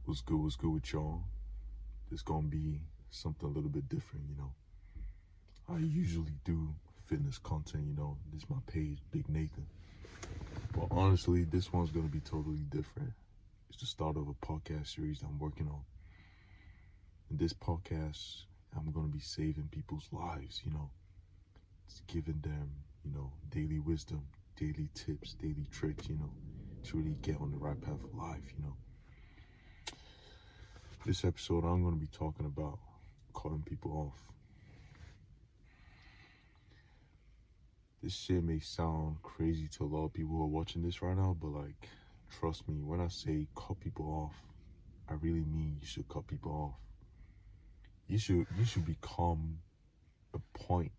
What's good? What's good with y'all? It's gonna be something a little bit different, I usually do fitness content, This is my page, Big Nathan. But honestly, this one's gonna be totally different. It's the start of a podcast series that I'm working on. In this podcast, I'm gonna be saving people's lives, It's giving them, daily wisdom, daily tips, daily tricks, to really get on the right path of life. This episode, I'm going to be talking about cutting people off. This shit may sound crazy to a lot of people who are watching this right now, but trust me, when I say cut people off, I really mean you should cut people off. You should become a point.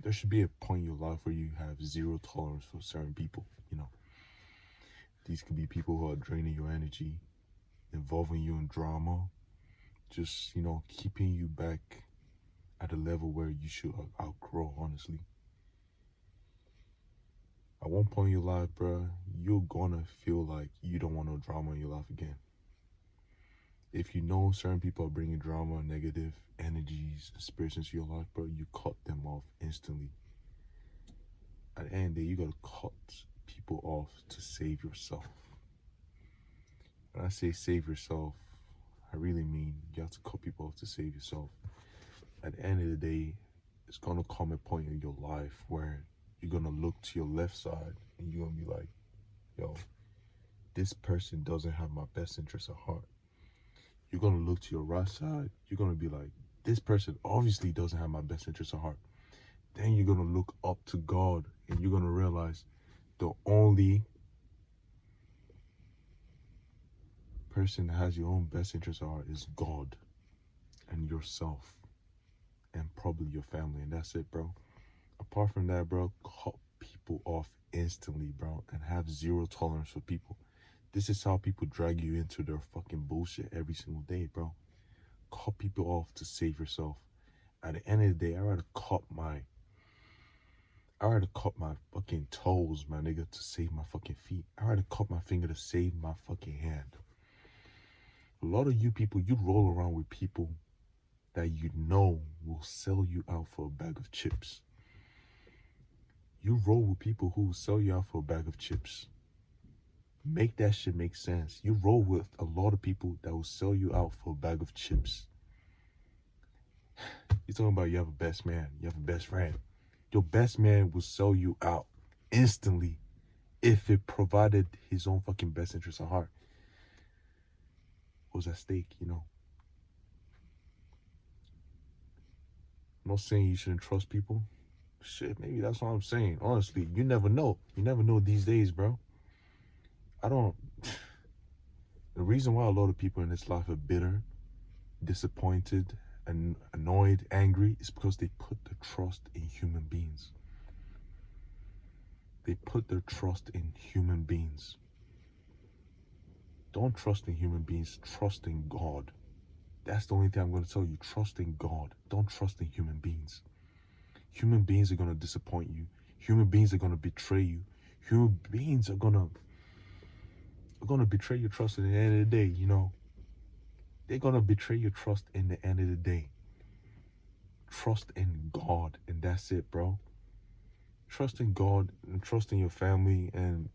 There should be a point in your life where you have zero tolerance for certain people, These could be people who are draining your energy, involving you in drama, just, keeping you back at a level where you should outgrow, honestly. At one point in your life, bro, you're gonna feel like you don't want no drama in your life again. If you know certain people are bringing drama, negative energies, spirits into your life, bro, you cut them off instantly. At the end of the day, you gotta cut people off to save yourself. When I say save yourself, I really mean you have to cut people off to save yourself. At the end of the day, it's gonna come a point in your life where you're gonna look to your left side and you're gonna be like, yo, this person doesn't have my best interest at heart. You're gonna look to your right side, you're gonna be like, this person obviously doesn't have my best interest at heart. Then you're gonna look up to God and you're gonna realize the only person that has your own best interest at heart is God and yourself and probably your family, and that's it, bro. Apart from that, bro, cut people off instantly, bro, and have zero tolerance for people. This is how people drag you into their fucking bullshit every single day, bro. Cut people off to save yourself. At the end of the day, I'd rather cut my fucking toes, my nigga, to save my fucking feet. I'd rather cut my finger to save my fucking hand. A lot of you people, you roll around with people that you know will sell you out for a bag of chips. You roll with people who will sell you out for a bag of chips. Make that shit make sense. You roll with a lot of people that will sell you out for a bag of chips. You're talking about you have a best man, you have a best friend. Your best man will sell you out instantly if it provided his own fucking best interest at heart. What was at stake, I'm not saying you shouldn't trust people. Shit, maybe that's what I'm saying. Honestly, you never know. You never know these days, bro. The reason why a lot of people in this life are bitter, disappointed, and annoyed, angry, is because they put their trust in human beings. They put their trust in human beings. Don't trust in human beings, trust in God. That's the only thing I'm going to tell you. Trust in God. Don't trust in human beings. Human beings are going to disappoint you. Human beings are going to betray you. Human beings are going to betray your trust at the end of the day, They're going to betray your trust in the end of the day. Trust in God, and that's it, bro. Trust in God and trust in your family. And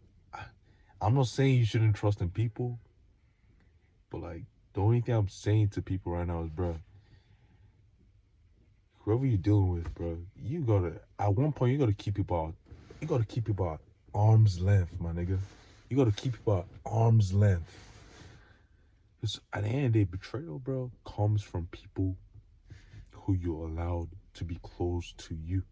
I'm not saying you shouldn't trust in people, but the only thing I'm saying to people right now is, bro, whoever you're dealing with, bro, at one point, you gotta keep people at arm's length, my nigga. You gotta keep people at arm's length. Because at the end of the day, betrayal, bro, comes from people who you allowed to be close to you.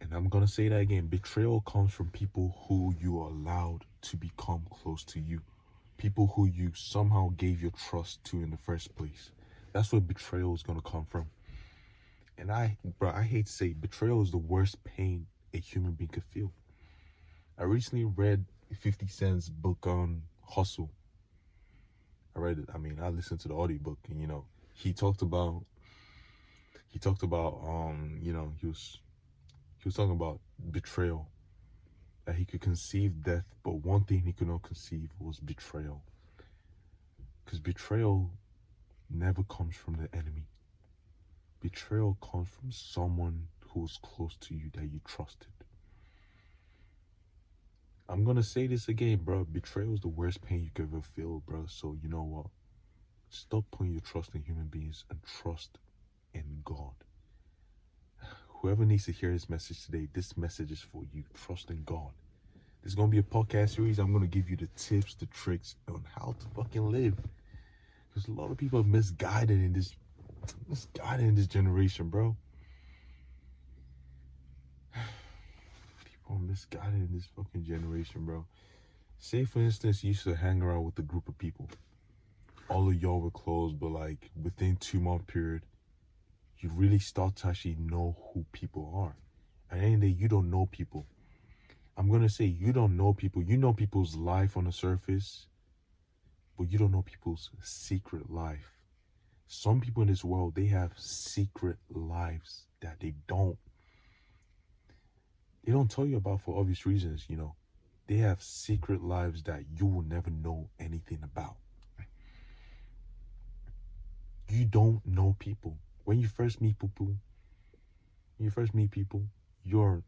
And I'm gonna say that again. Betrayal comes from people who you allowed to become close to you. People who you somehow gave your trust to in the first place. That's where betrayal is gonna come from. And I hate to say, betrayal is the worst pain a human being could feel. I recently read 50 Cent's book on Hustle. I read it. I listened to the audiobook, and he talked about he was talking about betrayal, that he could conceive death, but one thing he could not conceive was betrayal. Because betrayal never comes from the enemy. Betrayal comes from someone who's close to you that you trusted. I'm gonna say this again, bro. Betrayal is the worst pain you could ever feel, bro. So you know what? Stop putting your trust in human beings and trust in God. Whoever needs to hear this message today, this message is for you. Trust in God. This is gonna be a podcast series. I'm gonna give you the tips, the tricks on how to fucking live. Because a lot of people are misguided in this generation, bro. People are misguided in this fucking generation, bro. Say, for instance, you used to hang around with a group of people. All of y'all were close, but like within 2 month period, you really start to actually know who people are. At the end of the day, you don't know people. I'm gonna say you don't know people. You know people's life on the surface, but you don't know people's secret life. Some people in this world, they have secret lives that they don't tell you about for obvious reasons, you know. They have secret lives that you will never know anything about. You don't know people. When you first meet people, you're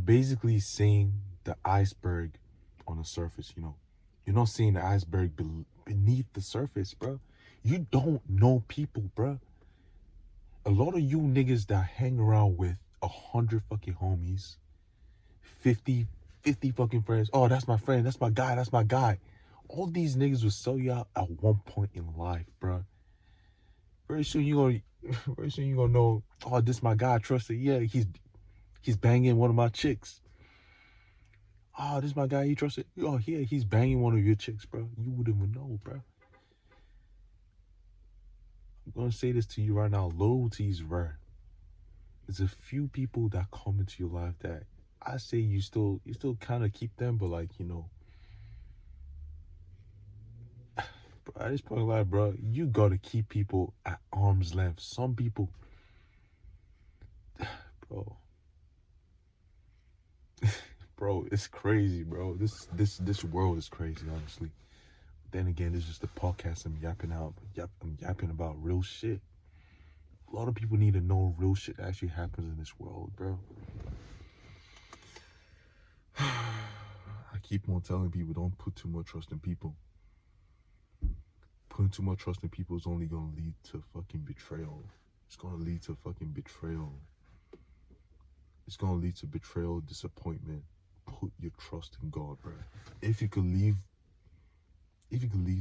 basically seeing the iceberg on the surface, you know. You're not seeing the iceberg beneath the surface, bro. You don't know people, bro. A lot of you niggas that hang around with 100 fucking homies, 50 fucking friends. Oh, that's my friend. That's my guy. All these niggas will sell you out at one point in life, bro. Very soon you gonna know, oh, this my guy, I trust it. Yeah, he's banging one of my chicks. Oh, this my guy, he trusted. Oh, yeah, he's banging one of your chicks, bro. You wouldn't even know, bro. I'm gonna say this to you right now. Loyalty is rare. There's a few people that come into your life that I say you still kind of keep them, but like, you know, bro, at this point in life, bro, you gotta keep people at arm's length. Some people, bro, bro, it's crazy, bro. This world is crazy, honestly. Then again, it's just a podcast I'm yapping out. I'm yapping about real shit. A lot of people need to know real shit that actually happens in this world, bro. I keep on telling people, don't put too much trust in people. Putting too much trust in people is only gonna lead to fucking betrayal. It's gonna lead to fucking betrayal. It's gonna lead to betrayal, disappointment. Put your trust in God, bro. If you could leave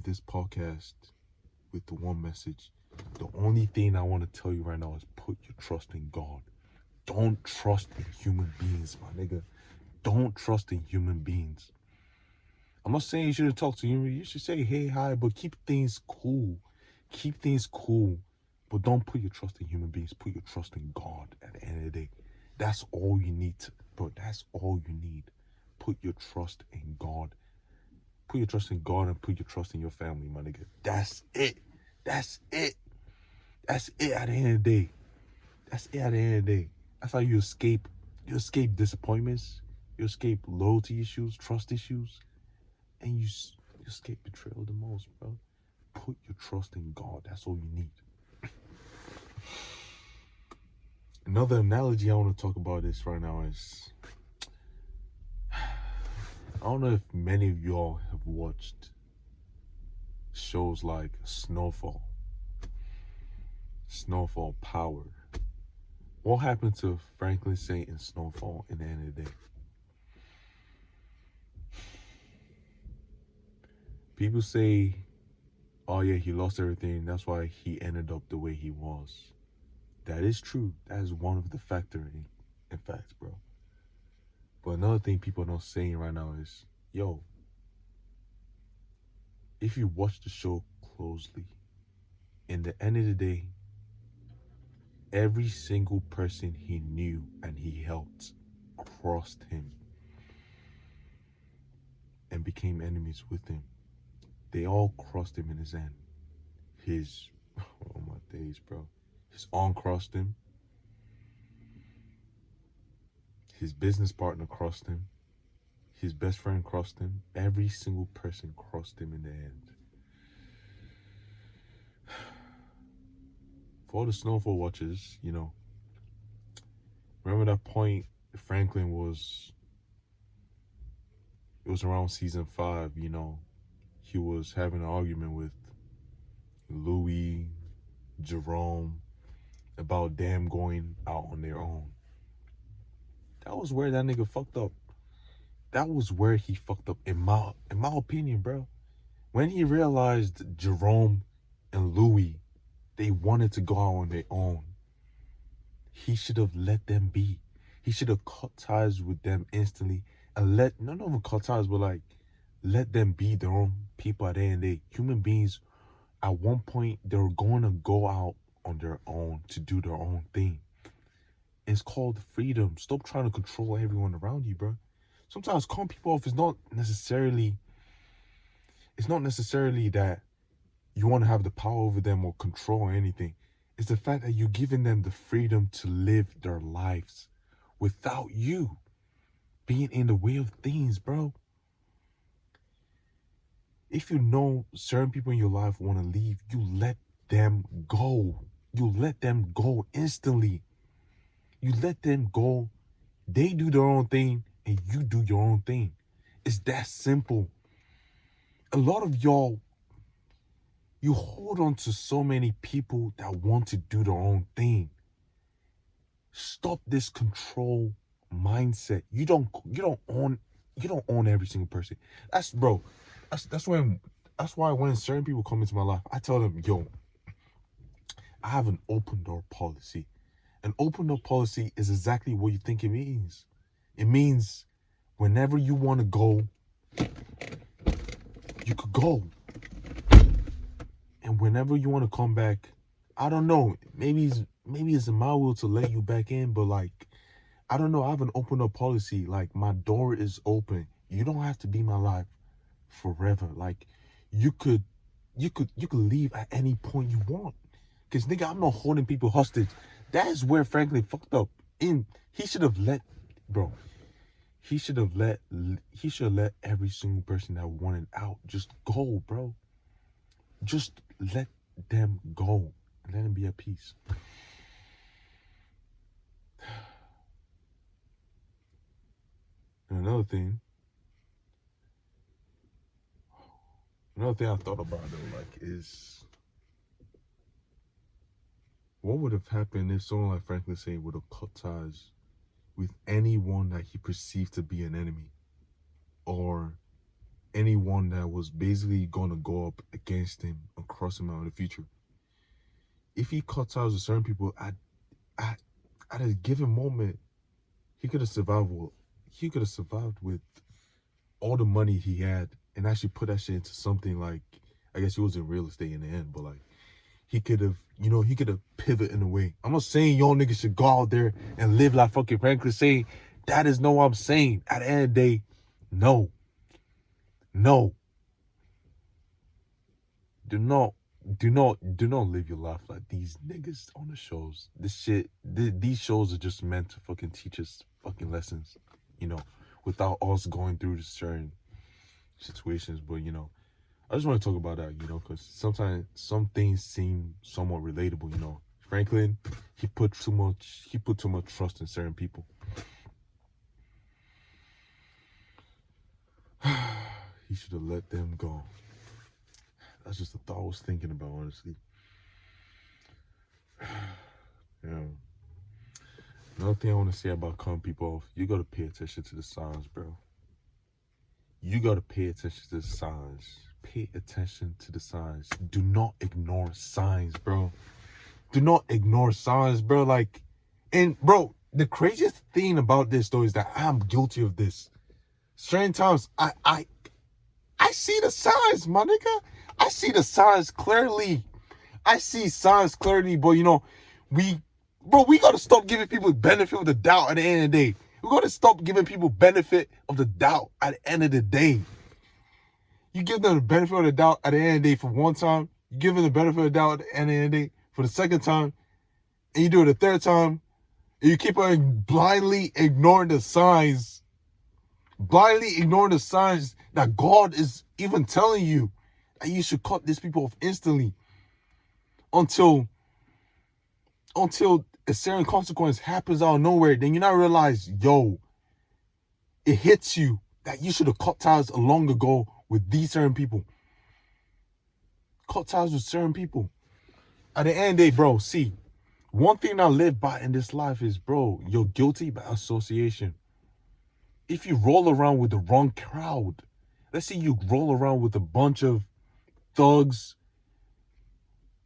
this podcast with the one message, the only thing I want to tell you right now is put your trust in God. Don't trust in human beings, my nigga. Don't trust in human beings. I'm not saying you shouldn't talk to human. You should say, hey, hi, but keep things cool. Keep things cool. But don't put your trust in human beings. Put your trust in God at the end of the day. That's all you need, bro. That's all you need. Put your trust in God. Put your trust in God and put your trust in your family, my nigga. That's it. That's it. That's it at the end of the day. That's it at the end of the day. That's how you escape. You escape disappointments. You escape loyalty issues, trust issues. And you escape betrayal the most, bro. Put your trust in God. That's all you need. Another analogy I want to talk about this right now is, I don't know if many of y'all have watched shows like Snowfall Power. What happened to Franklin Saint in Snowfall in the end of the day? People say, oh yeah, he lost everything. That's why he ended up the way he was. That is true. That is one of the factors, in fact, bro. But another thing people are not saying right now is, yo, if you watch the show closely, in the end of the day, every single person he knew and he helped crossed him and became enemies with him. They all crossed him in his end. Oh my days, bro. His aunt crossed him. His business partner crossed him. His best friend crossed him. Every single person crossed him in the end. For all the Snowfall watchers, you know, remember that point Franklin was, it was around season 5, you know, he was having an argument with Louis, Jerome, about them going out on their own. That was where that nigga fucked up. That was where he fucked up, in my opinion, bro. When he realized Jerome and Louis, they wanted to go out on their own, he should have let them be. He should have cut ties with them instantly and not even cut ties, but like let them be their own people at the end of the day. Human beings, at one point, they're going to go out on their own to do their own thing. It's called freedom. Stop trying to control everyone around you, bro. Sometimes calling people off is not necessarily, it's not necessarily that you want to have the power over them or control or anything. It's the fact that you're giving them the freedom to live their lives without you being in the way of things, bro. If you know certain people in your life want to leave, you let them go. You let them go instantly. You let them go. They do their own thing and you do your own thing. It's that simple. A lot of y'all, you hold on to so many people that want to do their own thing. Stop this control mindset. You don't own every single person. That's why when certain people come into my life, I tell them, yo, I have an open door policy. An open door policy is exactly what you think it means. It means whenever you want to go, you could go. And whenever you want to come back, I don't know, maybe it's in my will to let you back in, but like, I don't know, I have an open door policy. Like, my door is open. You don't have to be in my life forever. Like, you could leave at any point you want. Because, nigga, I'm not holding people hostage. That is where Franklin fucked up. He should have let every single person that wanted out just go, bro. Just let them go. Let them be at peace. And another thing I thought about though, like, is what would have happened if someone like Franklin Saint would have cut ties with anyone that he perceived to be an enemy, or anyone that was basically going to go up against him and cross him out in the future. If he cut ties with certain people at a given moment, he could have survived with all the money he had and actually put that shit into something like, I guess he was in real estate in the end, but like, he could have pivoted in a way. I'm not saying y'all niggas should go out there and live like fucking Franklin Saint. That is not what I'm saying. At the end of the day, no. Do not live your life like these niggas on the shows. These shows are just meant to fucking teach us fucking lessons, you know, without us going through certain situations. But, you know, I just want to talk about that, you know, because sometimes some things seem somewhat relatable, you know. Franklin, he put too much trust in certain people. He should have let them go. That's just a thought I was thinking about, honestly. Yeah. Another thing I want to say about cutting people off, you got to pay attention to the signs, bro. You got to pay attention to the signs. Pay attention to the signs. Do not ignore signs, bro. Do not ignore signs, bro. Like, and bro, the craziest thing about this though is that I'm guilty of this. Certain times, I see the signs, my nigga. I see the signs clearly. I see signs clearly, but you know, we gotta stop giving people benefit of the doubt at the end of the day. We gotta stop giving people benefit of the doubt at the end of the day. You give them the benefit of the doubt at the end of the day for one time. You give them the benefit of the doubt at the end of the day for the second time. And you do it the third time. And you keep on blindly ignoring the signs. blindly ignoring the signs that God is even telling you that you should cut these people off instantly until a certain consequence happens out of nowhere. Then you now realize, yo, it hits you that you should have cut ties long ago with these certain people. Cut ties with certain people. At the end of the day, bro, see, one thing I live by in this life is, bro, you're guilty by association. If you roll around with the wrong crowd, let's say you roll around with a bunch of thugs,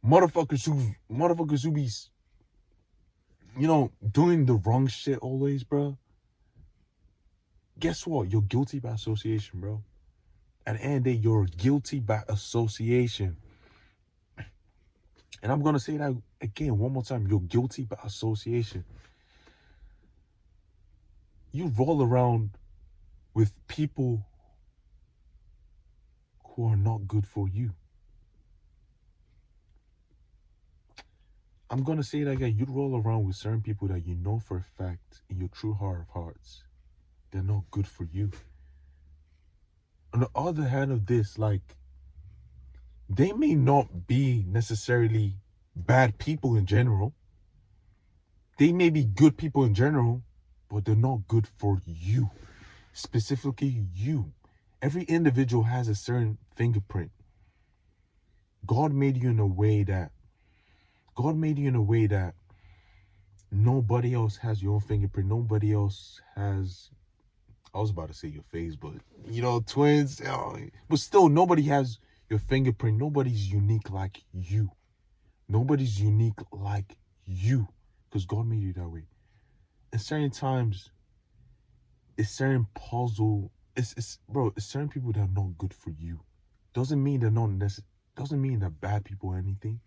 motherfuckers who be, doing the wrong shit always, bro. Guess what? You're guilty by association, bro. At the end of the day, you're guilty by association. And I'm going to say that again one more time. You're guilty by association. You roll around with people who are not good for you. I'm going to say that again. You roll around with certain people that you know for a fact in your true heart of hearts, they're not good for you. On the other hand of this, like, they may not be necessarily bad people in general. They may be good people in general, but they're not good for you. Specifically you. Every individual has a certain fingerprint. God made you in a way that nobody else has your own fingerprint. Nobody else has, I was about to say your face, but twins. But still, nobody has your fingerprint. Nobody's unique like you. Nobody's unique like you, because God made you that way. At certain times, it's certain puzzle. It's certain people that are not good for you. Doesn't mean they're not necessary. Doesn't mean they're bad people or anything.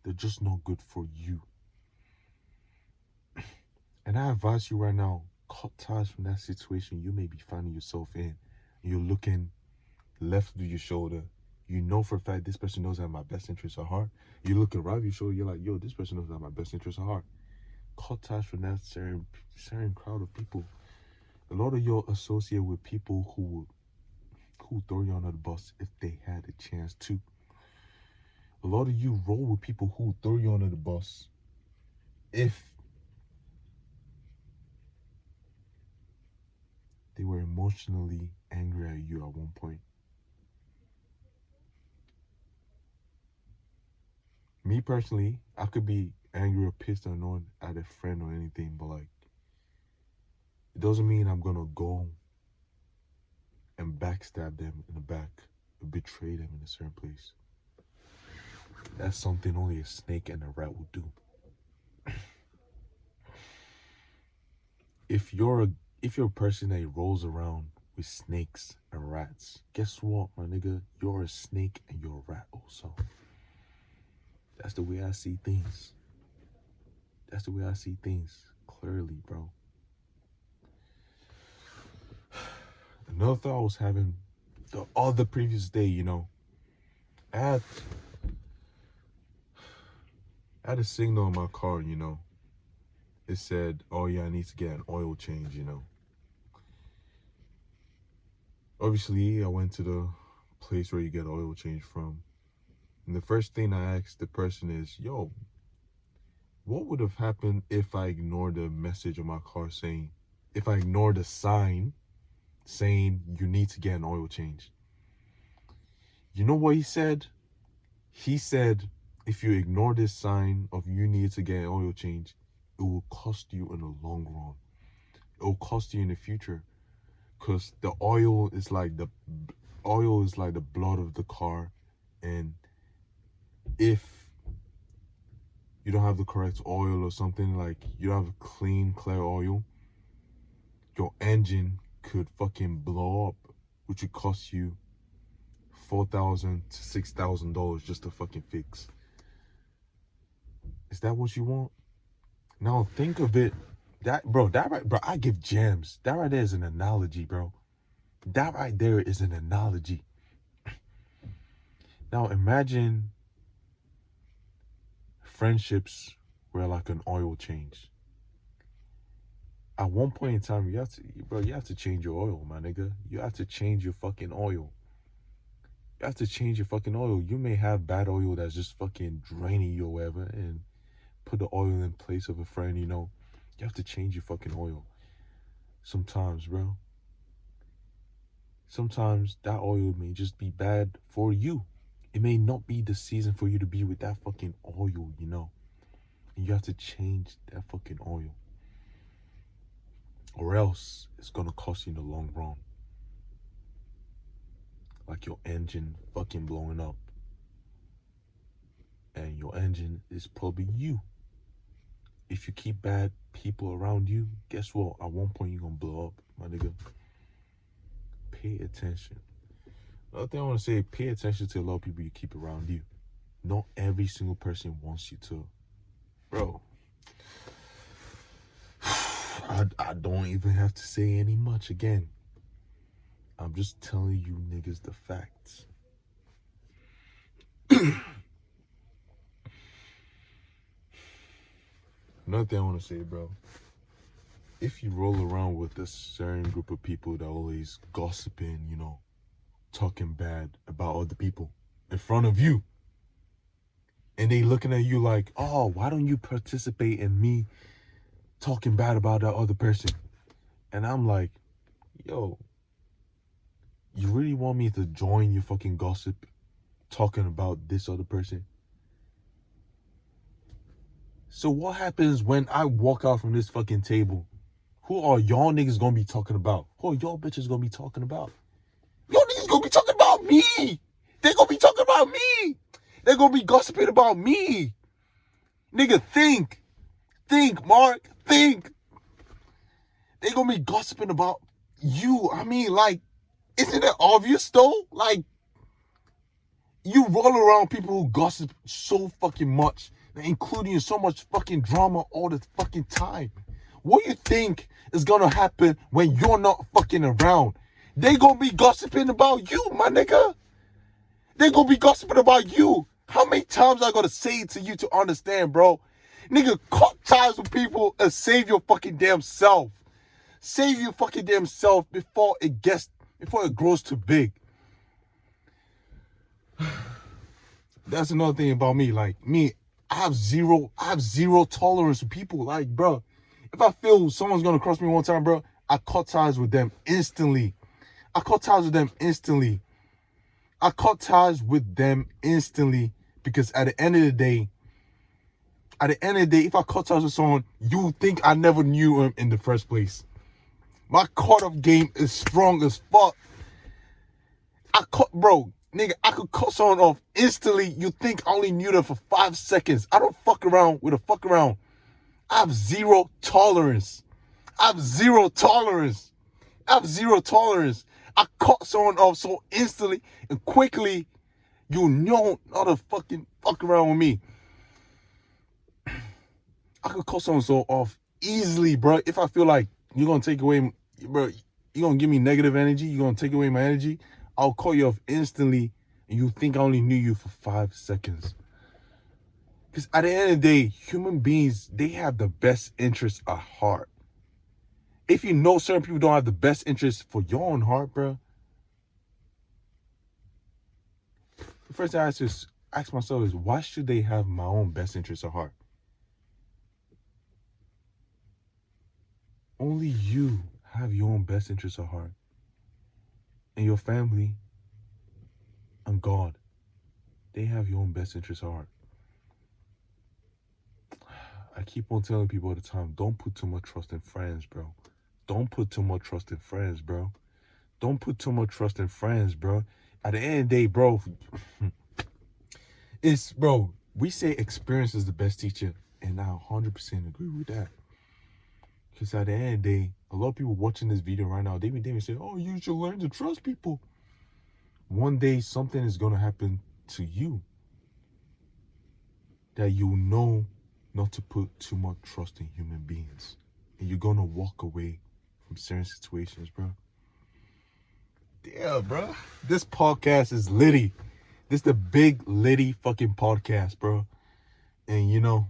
They're just not good for you. And I advise you right now, cut ties from that situation you may be finding yourself in. You're looking left of your shoulder. You know for a fact this person knows I have my best interest at heart. You're looking right of your shoulder. You're like, yo, this person knows I have my best interest at heart. Cut ties from that certain crowd of people. A lot of y'all associate with people who throw you under the bus if they had a chance to. A lot of you roll with people who throw you under the bus if they were emotionally angry at you at one point. Me personally, I could be angry or pissed or annoyed at a friend or anything, but like, it doesn't mean I'm gonna go and backstab them in the back or betray them in a certain place. That's something only a snake and a rat would do. If you're a person that rolls around with snakes and rats, guess what, my nigga? You're a snake and you're a rat also. That's the way I see things. That's the way I see things clearly, bro. Another thought I was having the other previous day, I had a signal in my car, It said, oh yeah, I need to get an oil change, Obviously, I went to the place where you get oil change from. And the first thing I asked the person is, yo, what would have happened if I ignored the message on my car if I ignored the sign saying you need to get an oil change? You know what he said? He said, if you ignore this sign of you need to get an oil change, it will cost you in the long run. It will cost you in the future, because the oil is like the blood of the car, and if you don't have the correct oil or something, like you don't have clean, clear oil, your engine could fucking blow up, which would cost you $4,000 to $6,000 just to fucking fix. Is that what you want? Now think of it. I give gems. That right there is an analogy, bro. That right there is an analogy. Now imagine friendships were like an oil change. At one point in time, you have to change your oil, my nigga. You have to change your fucking oil. You have to change your fucking oil. You may have bad oil that's just fucking draining you or whatever, and put the oil in place of a friend, you know. You have to change your fucking oil. Sometimes, bro. Sometimes that oil may just be bad for you. It may not be the season for you to be with that fucking oil, you know. And you have to change that fucking oil. Or else it's gonna cost you in the long run. Like your engine fucking blowing up. And your engine is probably you. If you keep bad people around you, guess what? At one point you're gonna blow up, my nigga. Pay attention. Another thing I want to say, pay attention to a lot of people you keep around you. Not every single person wants you to. Bro, I don't even have to say any much again. I'm just telling you niggas the facts. Another thing I want to say, bro. If you roll around with a certain group of people that always gossiping, you know, talking bad about other people in front of you, and they looking at you like, oh, why don't you participate in me talking bad about that other person? And I'm like, yo, you really want me to join your fucking gossip talking about this other person? So what happens when I walk out from this fucking table? Who are y'all niggas gonna be talking about? Who are y'all bitches gonna be talking about? Y'all niggas gonna be talking about me. They gonna be talking about me. They gonna be gossiping about me. Nigga, think. Think, Mark. Think. They gonna be gossiping about you. I mean, like, isn't it obvious though? Like, you roll around people who gossip so fucking much, including so much fucking drama all the fucking time. What do you think is gonna happen when you're not fucking around? They gonna be gossiping about you, my nigga. They gonna be gossiping about you. How many times I gotta say it to you to understand, bro? Nigga, cut ties with people and save your fucking damn self. Save your fucking damn self before it grows too big. That's another thing about me. Like, me, I have zero tolerance for people. Like, bro, if I feel someone's gonna cross me one time, bro, I cut ties with them instantly. Because at the end of the day, if I cut ties with someone, you think I never knew him in the first place. My cut-off game is strong as fuck. I could cut someone off instantly. You think I only knew them for 5 seconds. I don't fuck around with a fuck around. I have zero tolerance. I cut someone off so instantly and quickly, you know not to fucking fuck around with me. I could cut someone so off easily, bro. If I feel like you're going to take away, bro, you're going to give me negative energy, you're going to take away my energy, I'll cut you off instantly, and you think I only knew you for 5 seconds. Because at the end of the day, human beings, they have the best interests at heart. If you know certain people don't have the best interests for your own heart, bro, the first thing I ask myself is, why should they have my own best interests at heart? Only you have your own best interests at heart. And your family and God, they have your own best interests at heart. I keep on telling people all the time, don't put too much trust in friends, bro. Don't put too much trust in friends, bro. At the end of the day, bro, we say experience is the best teacher, and I 100% agree with that. Because at the end of the day, a lot of people watching this video right now, they may say, oh, you should learn to trust people. One day, something is going to happen to you that you know not to put too much trust in human beings. And you're going to walk away from certain situations, bro. Yeah, bro. This podcast is litty. This is the big litty fucking podcast, bro. And, you know,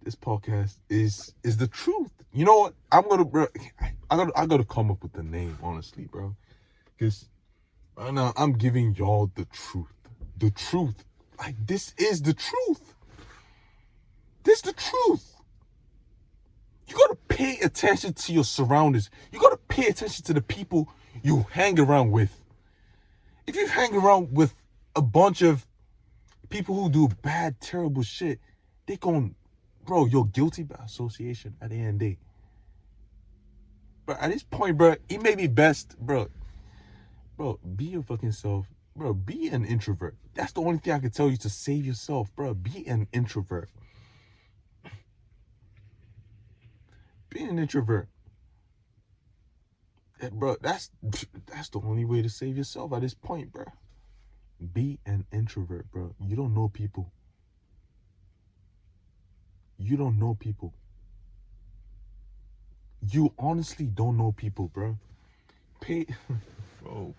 This podcast is the truth. You know what? I'm gonna, bro. I gotta come up with the name, honestly, bro. Because right now I'm giving y'all the truth. The truth. Like, this is the truth. This is the truth. You gotta pay attention to your surroundings. You gotta pay attention to the people you hang around with. If you hang around with a bunch of people who do bad, terrible shit, they gon', bro, you're guilty by association at the end of the day. But at this point, bro, it may be best, bro, be your fucking self. Bro, be an introvert. That's the only thing I can tell you to save yourself, bro. Be an introvert. Be an introvert. Bro, that's the only way to save yourself at this point, bro. Be an introvert, bro. You don't know people. You don't know people. You honestly don't know people, bro. Bro.